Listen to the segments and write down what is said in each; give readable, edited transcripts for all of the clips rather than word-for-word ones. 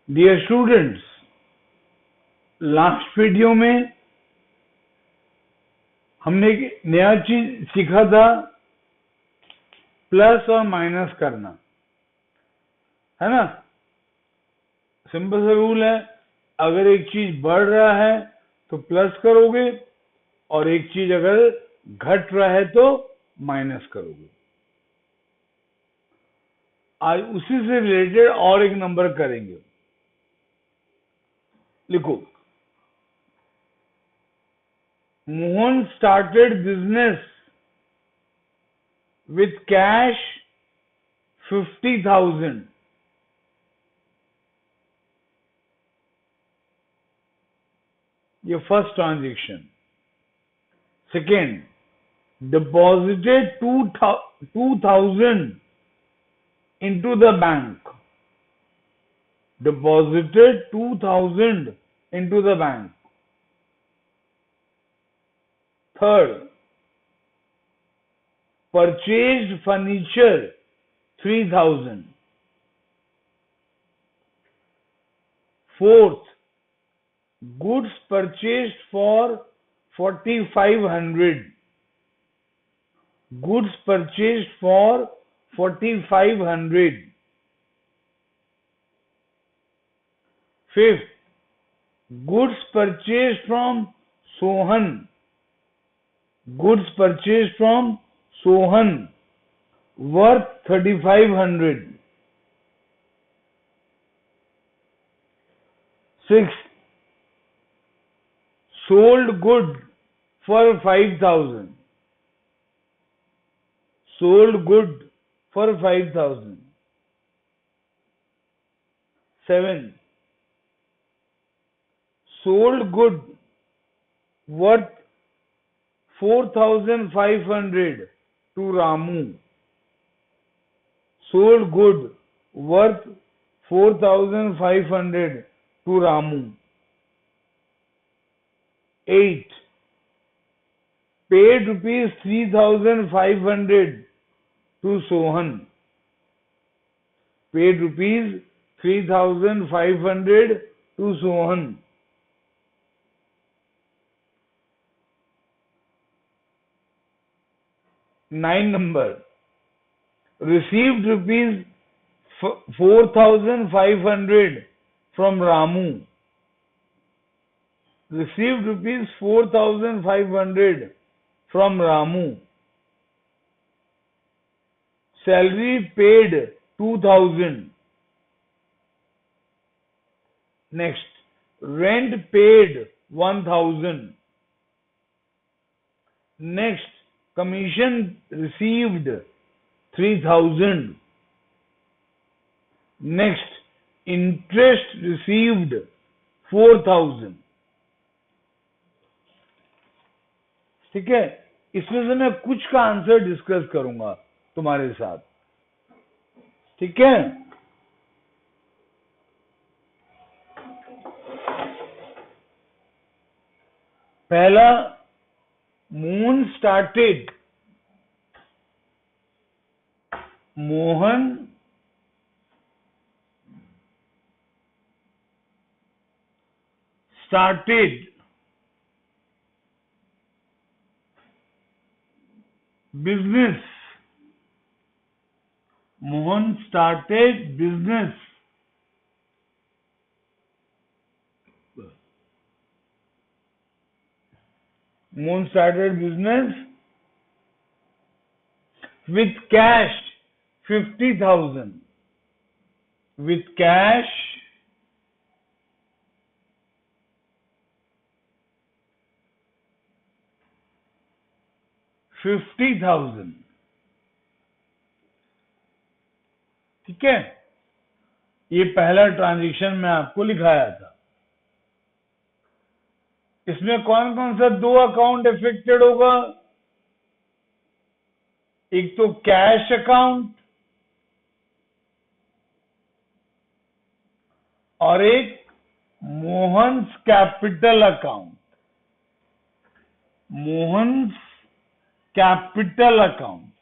Dear students, last video में हमने एक नया चीज सीखा था, प्लस और माइनस करना, है ना। सिंपल सा रूल है, अगर एक चीज बढ़ रहा है तो प्लस करोगे और एक चीज अगर घट रहा है तो माइनस करोगे। आज उसी से रिलेटेड और एक नंबर करेंगे। लिखो, Mohan started business with cash 50,000. Your first transaction. Second, deposited 2,000 into the bank. Deposited 2,000 into the bank. Third, purchased furniture 3,000. Fourth, goods purchased for 4,500. Goods purchased for 4,500. Fifth, goods purchased from Sohan. Goods purchased from Sohan worth 3,500. Sixth, sold good for 5,000. Sold good for 5,000. Seven, sold good worth 4,500 to Ramu. Sold good worth 4,500 to Ramu. 8, paid rupees 3,500 to Sohan. Paid rupees 3,500 to Sohan. 9 number, received rupees 4,500 from Ramu. Received rupees 4,500 from Ramu. Salary paid 2,000. Next, rent paid 1,000. Next, commission received 3,000. Next, interest received 4,000. ठीक है, इसमें से मैं कुछ का answer discuss करूंगा तुम्हारे साथ, ठीक है। पहला, Mohan started business. Mohan started business with cash 50,000. With cash 50,000. ठीक है, ये पहला ट्रांजेक्शन मैं आपको लिखाया था। इसमें कौन कौन सा दो अकाउंट इफेक्टेड होगा? एक तो कैश अकाउंट और एक Mohan's capital account. Mohan's capital account.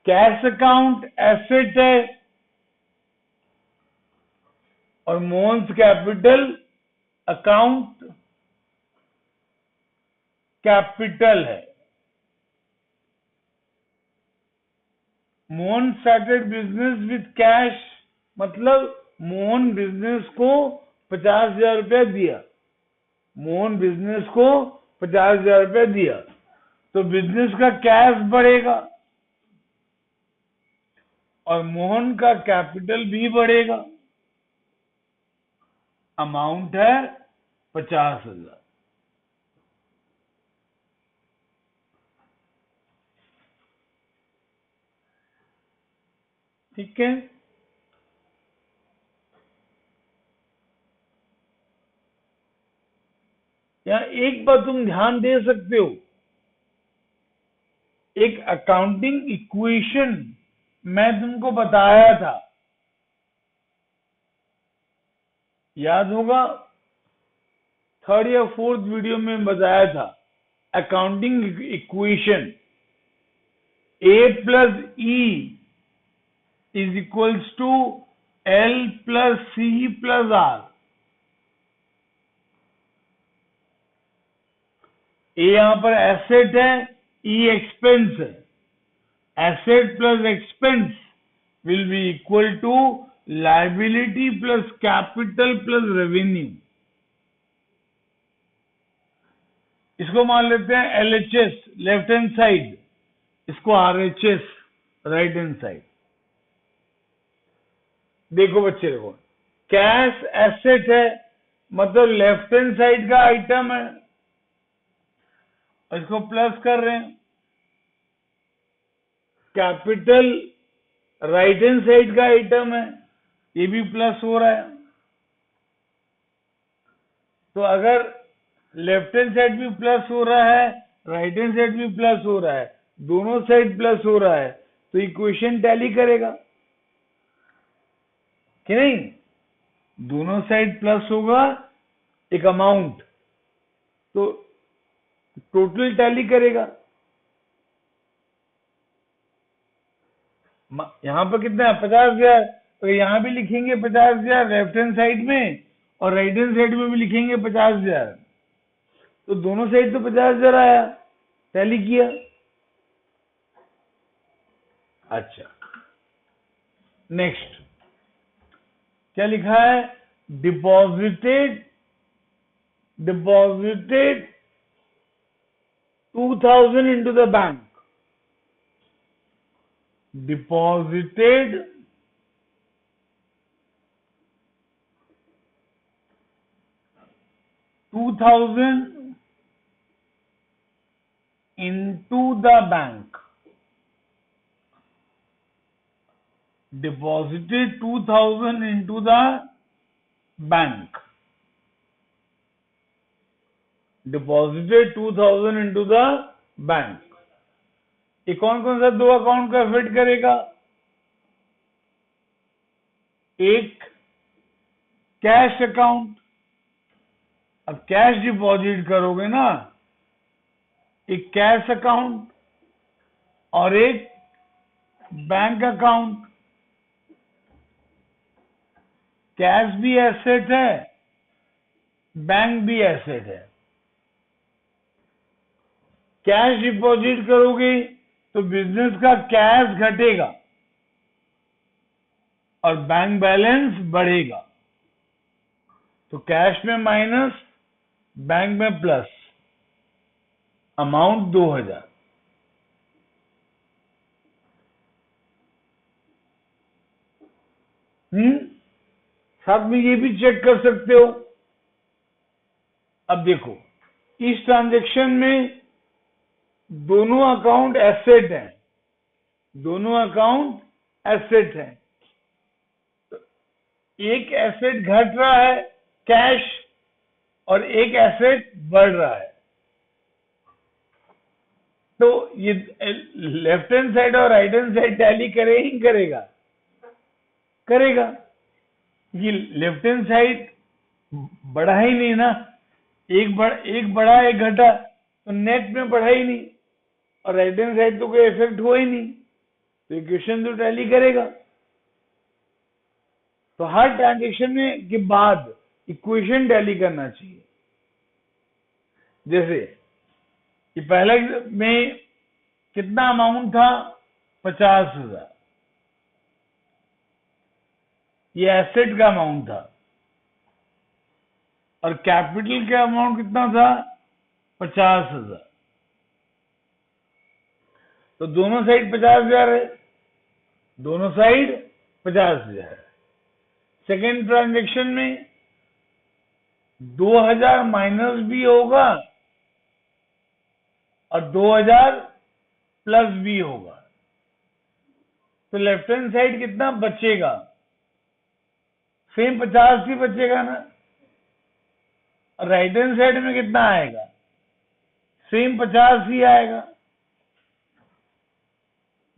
Cash account asset है और मोहन्स कैपिटल अकाउंट कैपिटल है। Mohan started business with cash, मतलब मोहन बिजनेस को 50,000 रुपया दिया। मोहन बिजनेस को 50,000 रुपया दिया तो बिजनेस का कैश बढ़ेगा और मोहन का कैपिटल भी बढ़ेगा। अमाउंट है 50,000। ठीक है, यहां एक बात तुम ध्यान दे सकते हो, एक अकाउंटिंग इक्वेशन मैं तुमको बताया था, याद होगा 3rd या 4th वीडियो में बताया था। Accounting equation A plus E is equals to L plus C plus R। A यहां पर एसेट है, ई एक्सपेंस है। Asset plus expense will be equal to liability plus capital plus revenue. इसको मान लेते हैं LHS लेफ्ट हैंड साइड, इसको RHS right hand side. देखो बच्चे, देखो कैश एसेट है मतलब लेफ्ट हैंड साइड का आइटम है, इसको प्लस कर रहे हैं। कैपिटल राइट हैंड साइड का आइटम है, ये भी प्लस हो रहा है। तो अगर लेफ्ट हैंड साइड भी प्लस हो रहा है, राइट हैंड साइड भी प्लस हो रहा है, दोनों साइड प्लस हो रहा है, तो इक्वेशन टैली करेगा कि नहीं? दोनों साइड प्लस होगा एक अमाउंट, तो टोटल टैली करेगा। यहां पर कितना है? 50,000। तो यहां भी लिखेंगे 50,000 लेफ्ट हैंड साइड में और राइट हैंड साइड में भी लिखेंगे 50,000। तो दोनों साइड तो 50,000 आया, टैली किया। अच्छा, नेक्स्ट क्या लिखा है? Deposited 2,000 into the bank. Deposited 2,000 into the bank. Deposited 2,000 into the bank. Deposited 2,000 into the bank. ये कौन कौन सा दो अकाउंट का फिट करेगा? एक कैश अकाउंट, अब कैश डिपॉजिट करोगे ना, एक कैश अकाउंट और एक बैंक अकाउंट। कैश भी एसेट है, बैंक भी एसेट है। कैश डिपॉजिट करोगे तो बिजनेस का कैश घटेगा और बैंक बैलेंस बढ़ेगा। तो कैश में माइनस, बैंक में प्लस, अमाउंट 2,000। साथ में ये भी चेक कर सकते हो। अब देखो, इस ट्रांजैक्शन में दोनों अकाउंट एसेट हैं, दोनों अकाउंट एसेट हैं। तो एक एसेट घट रहा है कैश और एक एसेट बढ़ रहा है। तो ये लेफ्ट हैंड साइड और राइट हैंड साइड टैली करे ही करेगा, करेगा। ये लेफ्ट हैंड साइड बढ़ा ही नहीं ना, एक बढ़ा एक घटा, तो नेट में बढ़ा ही नहीं, और राइट हैंड साइड तो कोई इफेक्ट हुआ ही नहीं। तो इक्वेशन तो टैली करेगा। तो हर ट्रांजेक्शन में के बाद इक्वेशन टैली करना चाहिए। जैसे कि पहले में कितना अमाउंट था, 50,000, ये एसेट का अमाउंट था, और कैपिटल का अमाउंट कितना था, 50,000। तो दोनों साइड 50,000 है, दोनों साइड 50,000 है। सेकेंड ट्रांजेक्शन में 2,000 माइनस भी होगा और 2,000 प्लस भी होगा। तो लेफ्ट हैंड साइड कितना बचेगा, सेम 50 ही बचेगा ना। और राइट हैंड साइड में कितना आएगा, सेम 50 ही आएगा,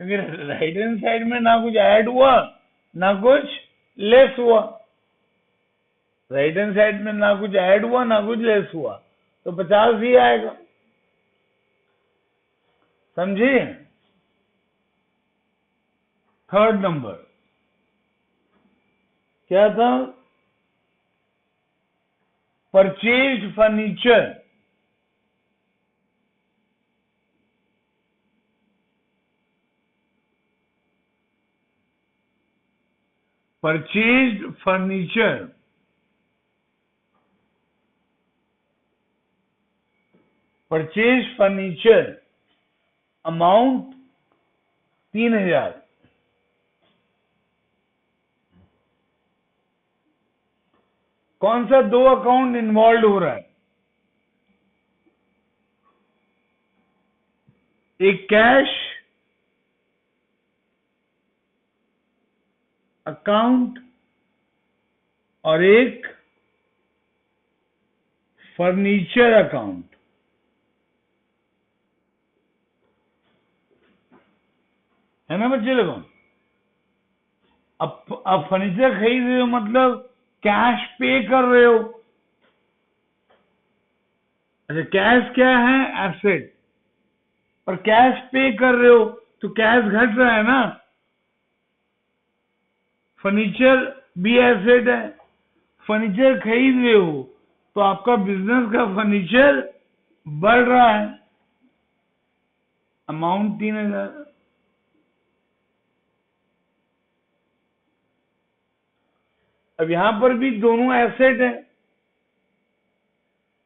क्योंकि राइट हैंड साइड में ना कुछ ऐड हुआ ना कुछ लेस हुआ। राइट हैंड साइड में ना कुछ ऐड हुआ ना कुछ लेस हुआ, तो 50 ही आएगा। समझिए। थर्ड नंबर क्या था, purchase furniture. Purchase furniture, purchase furniture amount 3,000। कौन सा दो अकाउंट इन्वॉल्व हो रहा है, एक कैश अकाउंट और एक फर्नीचर अकाउंट। है ना बच्चे लोगों। अब फर्नीचर खरीद रहे हो मतलब कैश पे कर रहे हो। अच्छा, कैश क्या है, एसेट, और कैश पे कर रहे हो तो कैश घट रहा है ना। फर्नीचर भी एसेट है, फर्नीचर खरीद रहे हो तो आपका बिजनेस का फर्नीचर बढ़ रहा है, अमाउंट 3,000। अब यहां पर भी दोनों एसेट है,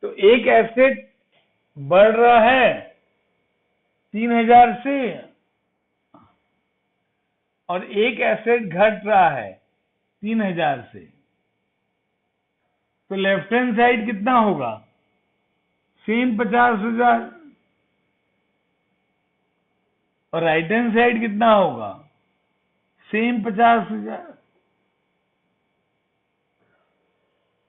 तो एक एसेट बढ़ रहा है 3,000 से और एक एसेट घट रहा है 3,000 से। तो लेफ्ट हैंड साइड कितना होगा, सेम 50,000, और राइट हैंड साइड कितना होगा, सेम 50,000।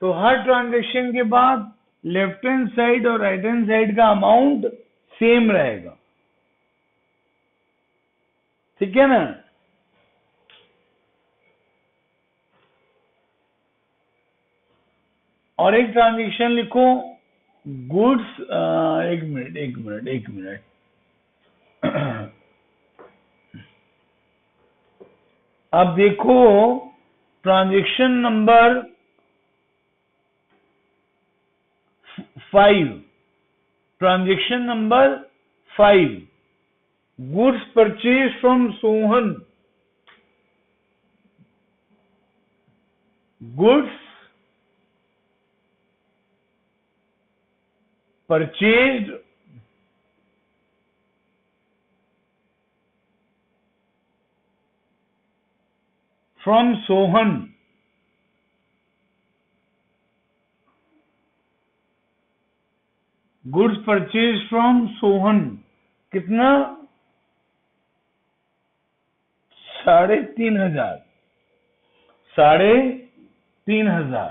तो हर ट्रांजेक्शन के बाद लेफ्ट हैंड साइड और राइट हैंड साइड का अमाउंट सेम रहेगा। ठीक है ना। और एक ट्रांजेक्शन लिखो, गुड्स, एक मिनट अब देखो transaction number 5, transaction number 5, goods purchase from Sohan, goods purchase from Sohan, goods purchase from Sohan कितना, 3,500, 3,500।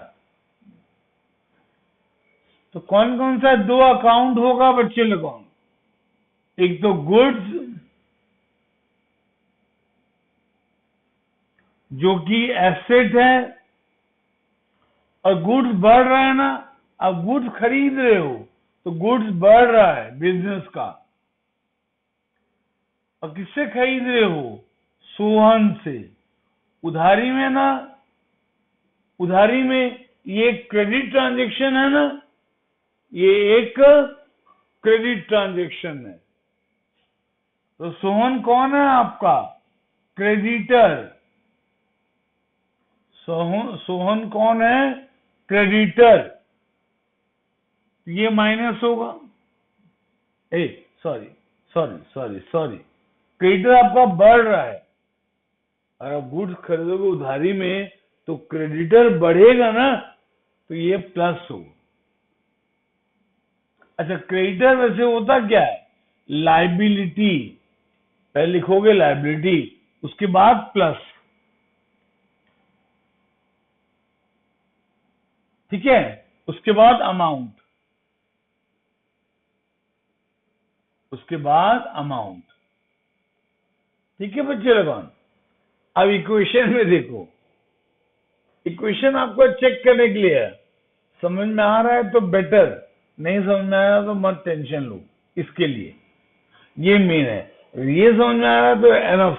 तो कौन कौन सा दो अकाउंट होगा बच्चे लोगों, एक तो गुड्स जो कि एसेट है, और गुड्स बढ़ रहा है ना। अब गुड्स खरीद रहे हो तो गुड्स बढ़ रहा है बिजनेस का, और किससे खरीद रहे हो, सोहन से। उधारी में ना, उधारी में ये क्रेडिट ट्रांजैक्शन है ना, ये एक क्रेडिट ट्रांजैक्शन है। तो सोहन कौन है आपका? क्रेडिटर। सोहन कौन है? क्रेडिटर। ये माइनस होगा, sorry sorry sorry sorry, creditor आपका बढ़ रहा है। अगर आप गुड्स खरीदोगे उधारी में तो क्रेडिटर बढ़ेगा ना, तो ये प्लस होगा। अच्छा, क्रेडिटर वैसे होता क्या है? लाइबिलिटी। पहले लिखोगे लाइबिलिटी, उसके बाद प्लस, ठीक है, उसके बाद अमाउंट, उसके बाद अमाउंट। ठीक है बच्चे लगन। अब इक्वेशन में देखो, इक्वेशन आपको चेक करने के लिए है। समझ में आ रहा है तो बेटर, नहीं समझ में आ रहा तो मत टेंशन लो, इसके लिए ये मेन है। ये समझ में आ रहा है तो एनफ।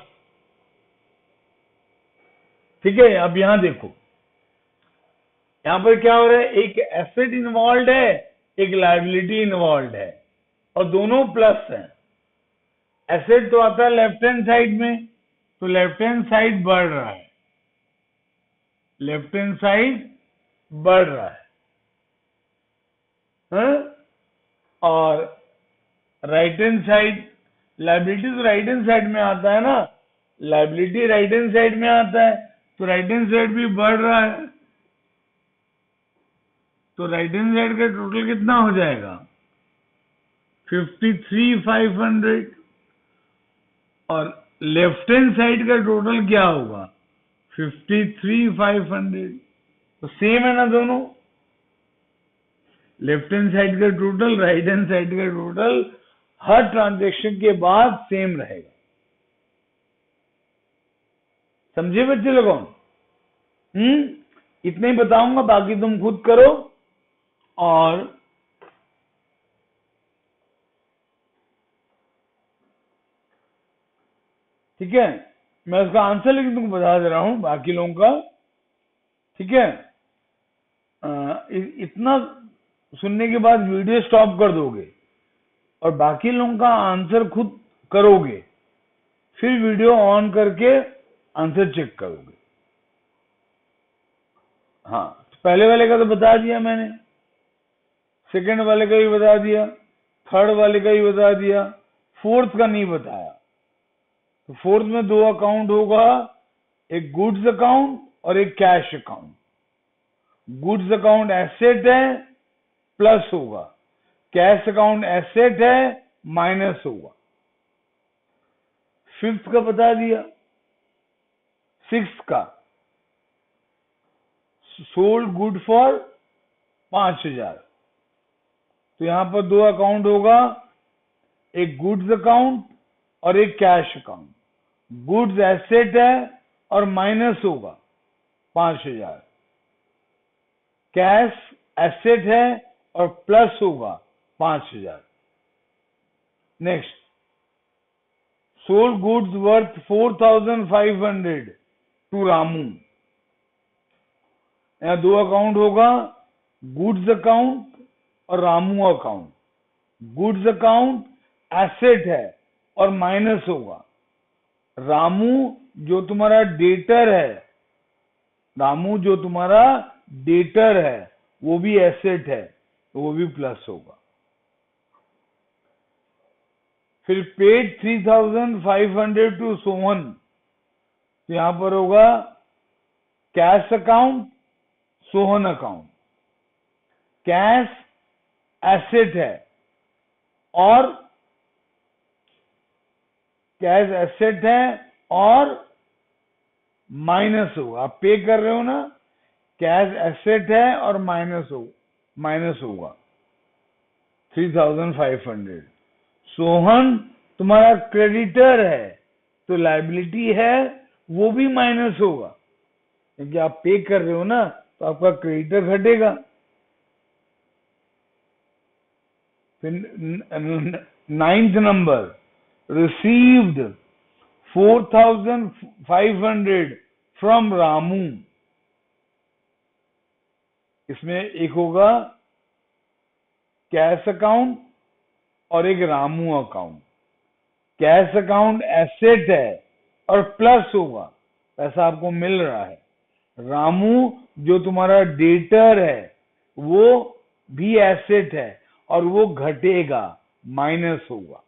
ठीक है, अब यहां देखो, यहां पर क्या हो रहा है? एक एसेट इन्वॉल्व है, एक लायबिलिटी इन्वॉल्व है, और दोनों प्लस हैं। एसेट तो आता है लेफ्ट हैंड साइड में, तो लेफ्ट हैंड साइड बढ़ रहा है, लेफ्ट हैंड साइड बढ़ रहा है, हाँ? और राइट हैंड साइड, लाइबिलिटी तो राइट हैंड साइड में आता है ना, लाइबिलिटी राइट हैंड साइड में आता है, तो राइट हैंड साइड भी बढ़ रहा है। तो राइट हैंड साइड का टोटल कितना हो जाएगा? 53,500। और लेफ्ट हैंड साइड का टोटल क्या होगा? 53,500। तो सेम है ना दोनों, लेफ्ट हैंड साइड का टोटल, राइट हैंड साइड का टोटल हर ट्रांजेक्शन के बाद सेम रहेगा। समझे बच्चे लोगों? इतना ही बताऊंगा, बाकी तुम खुद करो। और ठीक है, मैं उसका आंसर लेकिन तुमको बता दे रहा हूं, बाकी लोगों का। ठीक है, इतना सुनने के बाद वीडियो स्टॉप कर दोगे और बाकी लोगों का आंसर खुद करोगे, फिर वीडियो ऑन करके आंसर चेक करोगे। हाँ, पहले वाले का तो बता दिया मैंने, सेकंड वाले का भी बता दिया, थर्ड वाले का भी बता दिया, फोर्थ का नहीं बताया। तो फोर्थ में दो अकाउंट होगा, एक गुड्स अकाउंट और एक cash account. Goods account asset है, प्लस होगा, कैश अकाउंट एसेट है, माइनस होगा। फिफ्थ का बता दिया, सिक्स्थ का सोल्ड गुड फॉर 5,000। तो यहां पर दो अकाउंट होगा, एक गुड्स अकाउंट और एक कैश अकाउंट। गुड्स एसेट है और माइनस होगा 5,000, कैश एसेट है और प्लस होगा 5,000। Next, sold goods worth 4,500 to Ramu. यहां दो अकाउंट होगा, गुड्स अकाउंट और Ramu account. Goods account asset है और माइनस होगा, रामू जो तुम्हारा डेटर है, रामू जो तुम्हारा डेटर है वो भी एसेट है, तो वो भी प्लस होगा। फिर पेड 3,500 टू सोहन, तो यहां पर होगा cash account, Sohan account. Cash asset है और कैश एसेट है और माइनस होगा, आप पे कर रहे हो ना, कैश एसेट है और माइनस होगा 3,500। सोहन तुम्हारा क्रेडिटर है, तो लाइबिलिटी है, वो भी माइनस होगा, क्योंकि आप पे कर रहे हो ना, तो आपका क्रेडिटर घटेगा। फिर ninth number, received 4,500 from Ramu. इसमें एक होगा कैश अकाउंट और एक Ramu account. Cash account asset है और प्लस होगा, पैसा आपको मिल रहा है। रामू जो तुम्हारा डेटर है वो भी एसेट है और वो घटेगा, माइनस होगा।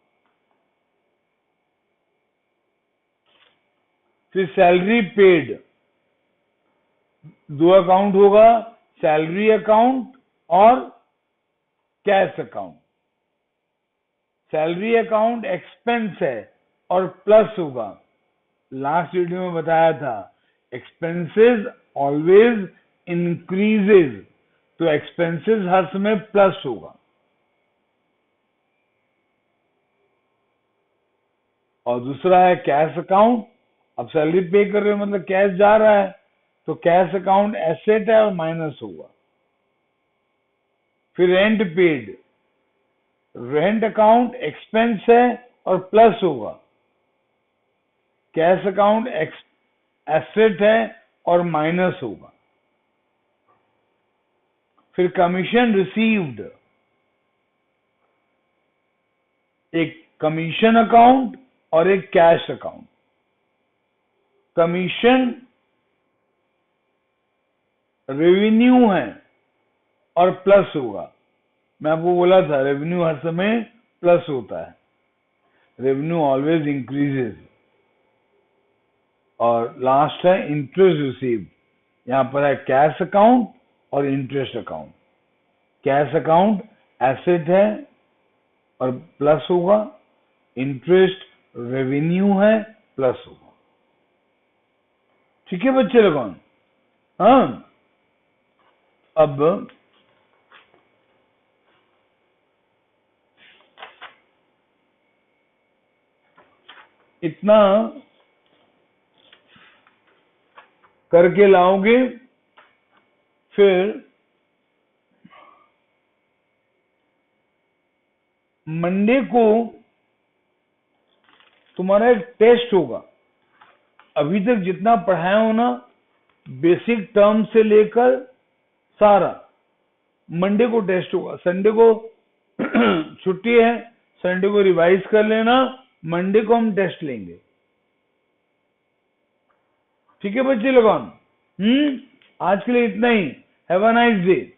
फिर सैलरी पेड, दो अकाउंट होगा, सैलरी अकाउंट और cash account. Salary account expense है और प्लस होगा। लास्ट वीडियो में बताया था एक्सपेंसेस ऑलवेज इंक्रीजेज, तो एक्सपेंसेस हर समय प्लस होगा। और दूसरा है कैश अकाउंट। अब सैलरी पे कर रहे हो मतलब कैश जा रहा है, तो कैश अकाउंट एसेट है और माइनस होगा। फिर rent paid, rent account expense है और प्लस होगा। कैश अकाउंट एसेट है और माइनस होगा। फिर कमीशन रिसीव्ड, एक कमीशन अकाउंट और एक कैश अकाउंट। कमीशन रेवेन्यू है और प्लस होगा। मैं आपको बोला था रेवेन्यू हर समय प्लस होता है, रेवेन्यू ऑलवेज इंक्रीजेज। और लास्ट है इंटरेस्ट रिसीव्ड, यहां पर है कैश अकाउंट और interest account. Cash account asset है और प्लस होगा, इंटरेस्ट रेवेन्यू है प्लस होगा। ठीक है बच्चे लोगों? हाँ, अब इतना करके लाओगे, फिर मंडे को तुम्हारा एक टेस्ट होगा। अभी तक जितना पढ़ाया हो ना, बेसिक टर्म से लेकर सारा, मंडे को टेस्ट होगा। संडे को छुट्टी है, संडे को रिवाइज कर लेना, मंडे को हम टेस्ट लेंगे। ठीक है बच्चे लोगों? आज के लिए इतना ही। Have a nice day.